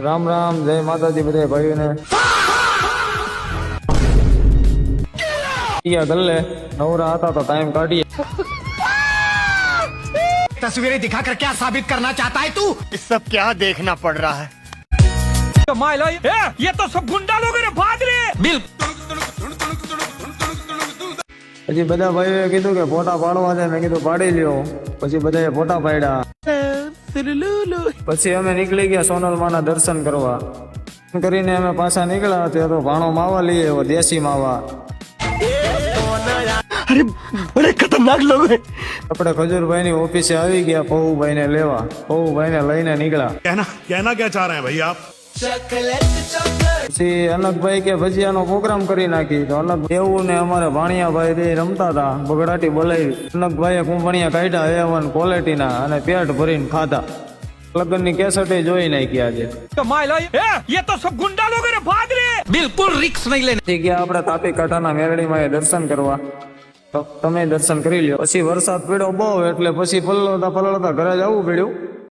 રામ રામ, જય માતાજી બધા ભાઈઓને। ગલ્લે નવરા હતા તો ટાઈમ કાઢીએ। तस्वीरें दिखाकर क्या साबित करना चाहता है तू? सब क्या देखना पड़ रहा है? ये तो सब गुंडा लोग भाग रहे। પછી બધા ભાઈઓએ કીધું કે ફોટા પાડવા છે, મેં કીધું પાડી લ્યો। પછી બધાએ ફોટા પાડ્યા। પછી અમે નીકળી ગયા સોનલમાના દર્શન કરવા। કરીને અમે પાછા નીકળ્યા ત્યાં તો ભાણો માવા લઈએ, એવો દેશી માવા। अरे बड़े खतरनाक लोग हैं। આપણે ખજૂરભાઈ ની ઓફિસે આવી ગયા પહુભાઈ ને લેવા। પહુભાઈ ને લઈને નીકળ્યા। कहना क्या चाह रहे हैं भाई आप? પછી અનકભાઈ કે ભજીયાનો પ્રોગ્રામ કરી નાખી। તો અનક એવું ને અમારે ભાણિયાભાઈ બે રમતા હતા, બગડાટી બોલાવી। અનકભાઈએ કુંભણિયા કાઢ્યા A1 ક્વોલિટીના અને પેટ ભરીને ખાધા। લગ્નની કેસેટ જોઈ નાખી આજે। ये तो सब गुंडा लोग भाग रहे। बिल्कुल रिक्स नहीं लेने। પછી ગયા આપણે તાપી કાંઠાના મેરડીમાં દર્શન કરવા। તો તમે દર્શન કરી લ્યો। પછી વરસાદ પડ્યો બહુ, એટલે પછી પલળતા ઘરે જવું પડ્યું।